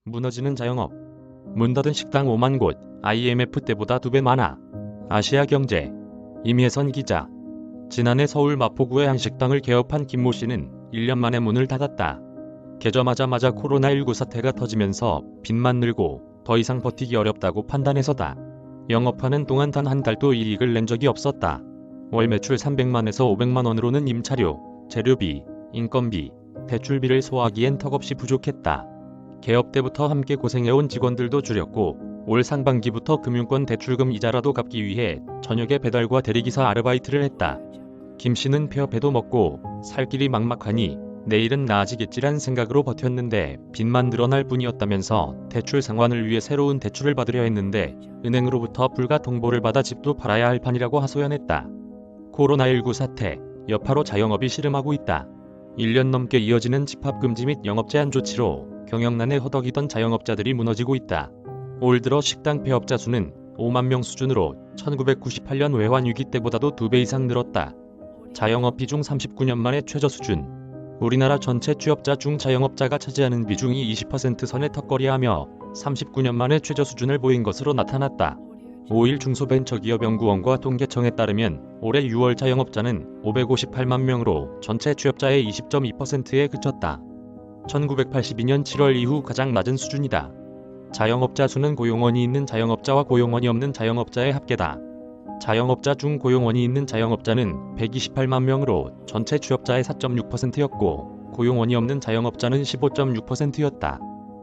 무너지는 자영업. 문 닫은 식당 5만 곳, IMF 때보다 2배 많아. 아시아경제. 임혜선 기자. 지난해 서울 마포구의 한 식당을 개업한 김모 씨는 1년 만에 문을 닫았다. 개점하자마자 코로나19 사태가 터지면서 빚만 늘고 더 이상 버티기 어렵다고 판단해서다. 영업하는 동안 단 한 달도 이익을 낸 적이 없었다. 월 매출 300만에서 500만 원으로는 임차료, 재료비, 인건비, 대출비를 소화하기엔 턱없이 부족했다. 개업 때부터 함께 고생해온 직원들도 줄였고 올 상반기부터 금융권 대출금 이자라도 갚기 위해 저녁에 배달과 대리기사 아르바이트를 했다. 김 씨는 폐업해도 먹고 살 길이 막막하니 내일은 나아지겠지란 생각으로 버텼는데 빚만 늘어날 뿐이었다면서 대출 상환을 위해 새로운 대출을 받으려 했는데 은행으로부터 불가 통보를 받아 집도 팔아야 할 판이라고 하소연했다. 코로나19 사태, 여파로 자영업이 씨름하고 있다. 1년 넘게 이어지는 집합금지 및 영업 제한 조치로 경영난에 허덕이던 자영업자들이 무너지고 있다. 올 들어 식당 폐업자 수는 5만 명 수준으로 1998년 외환위기 때보다도 2배 이상 늘었다. 자영업 비중 39년 만에 최저 수준. 우리나라 전체 취업자 중 자영업자가 차지하는 비중이 20% 선에 턱걸이하며 39년 만에 최저 수준을 보인 것으로 나타났다. 5일 중소벤처기업연구원과 통계청에 따르면 올해 6월 자영업자는 558만 명으로 전체 취업자의 20.2%에 그쳤다. 1982년 7월 이후 가장 낮은 수준이다. 자영업자 수는 고용원이 있는 자영업자와 고용원이 없는 자영업자의 합계다. 자영업자 중 고용원이 있는 자영업자는 128만 명으로 전체 취업자의 4.6%였고 고용원이 없는 자영업자는 15.6%였다.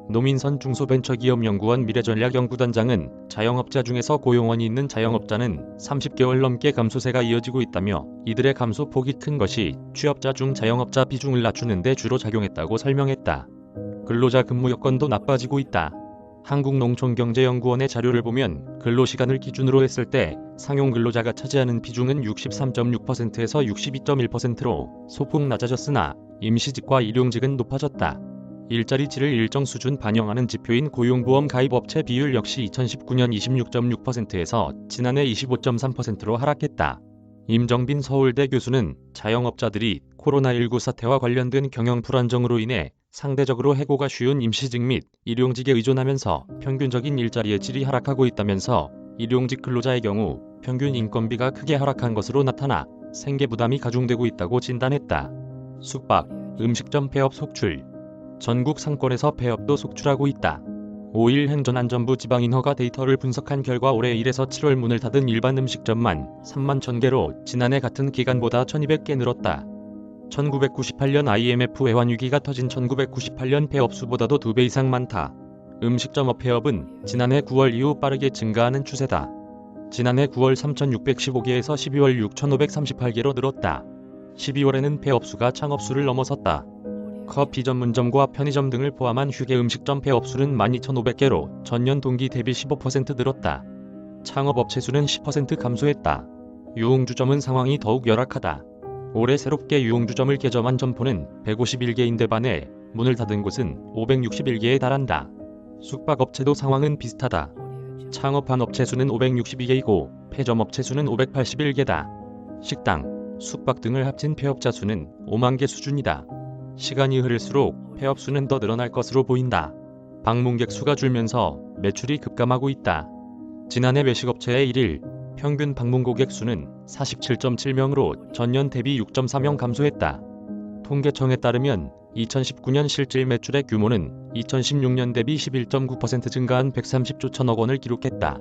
노민선 중소벤처기업연구원 미래전략연구단장은 자영업자 중에서 고용원이 있는 자영업자는 30개월 넘게 감소세가 이어지고 있다며 이들의 감소폭이 큰 것이 취업자 중 자영업자 비중을 낮추는 데 주로 작용했다고 설명했다. 근로자 근무 여건도 나빠지고 있다. 한국농촌경제연구원의 자료를 보면 근로시간을 기준으로 했을 때 상용 근로자가 차지하는 비중은 63.6%에서 62.1%로 소폭 낮아졌으나 임시직과 일용직은 높아졌다. 일자리 질을 일정 수준 반영하는 지표인 고용보험 가입업체 비율 역시 2019년 26.6%에서 지난해 25.3%로 하락했다. 임정빈 서울대 교수는 자영업자들이 코로나19 사태와 관련된 경영 불안정으로 인해 상대적으로 해고가 쉬운 임시직 및 일용직에 의존하면서 평균적인 일자리의 질이 하락하고 있다면서 일용직 근로자의 경우 평균 인건비가 크게 하락한 것으로 나타나 생계 부담이 가중되고 있다고 진단했다. 숙박, 음식점 폐업 속출. 전국 상권에서 폐업도 속출하고 있다. 5일 행정안전부 지방인허가 데이터를 분석한 결과 올해 1에서 7월 문을 닫은 일반 음식점만 3만 1000개로 지난해 같은 기간보다 1200개 늘었다. 1998년 IMF 외환위기가 터진 1998년 폐업 수보다도 2배 이상 많다. 음식점업 폐업은 지난해 9월 이후 빠르게 증가하는 추세다. 지난해 9월 3615개에서 12월 6538개로 늘었다. 12월에는 폐업 수가 창업 수를 넘어섰다. 커피 전문점과 편의점 등을 포함한 휴게 음식점 폐업 수는 12,500개로 전년 동기 대비 15% 늘었다. 창업업체 수는 10% 감소했다. 유흥주점은 상황이 더욱 열악하다. 올해 새롭게 유흥주점을 개점한 점포는 151개인데 반해 문을 닫은 곳은 561개에 달한다. 숙박업체도 상황은 비슷하다. 창업한 업체 수는 562개이고 폐점업체 수는 581개다. 식당, 숙박 등을 합친 폐업자 수는 5만 개 수준이다. 시간이 흐를수록 폐업 수는 더 늘어날 것으로 보인다. 방문객 수가 줄면서 매출이 급감하고 있다. 지난해 외식업체의 1일 평균 방문 고객 수는 47.7명으로 전년 대비 6.4명 감소했다. 통계청에 따르면 2019년 실질 매출의 규모는 2016년 대비 11.9% 증가한 130조 1000억 원을 기록했다.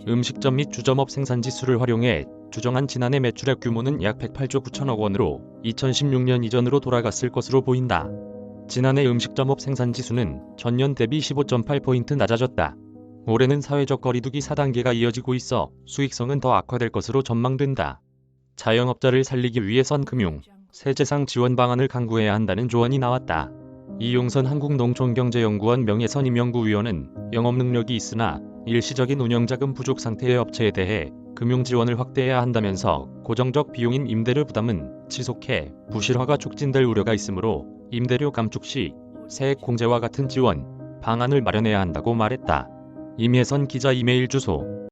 음식점 및 주점업 생산지수를 활용해 추정한 지난해 매출의 규모는 약 108조 9천억 원으로 2016년 이전으로 돌아갔을 것으로 보인다. 지난해 음식점업 생산지수는 전년 대비 15.8포인트 낮아졌다. 올해는 사회적 거리두기 4단계가 이어지고 있어 수익성은 더 악화될 것으로 전망된다. 자영업자를 살리기 위해선 금융, 세제상 지원 방안을 강구해야 한다는 조언이 나왔다. 이용선 한국농촌경제연구원 명예선 임연구위원은 영업 능력이 있으나 일시적인 운영자금 부족 상태의 업체에 대해 금융 지원을 확대해야 한다면서 고정적 비용인 임대료 부담은 지속해 부실화가 촉진될 우려가 있으므로 임대료 감축 시 세액 공제와 같은 지원 방안을 마련해야 한다고 말했다. 임혜선 기자 이메일 주소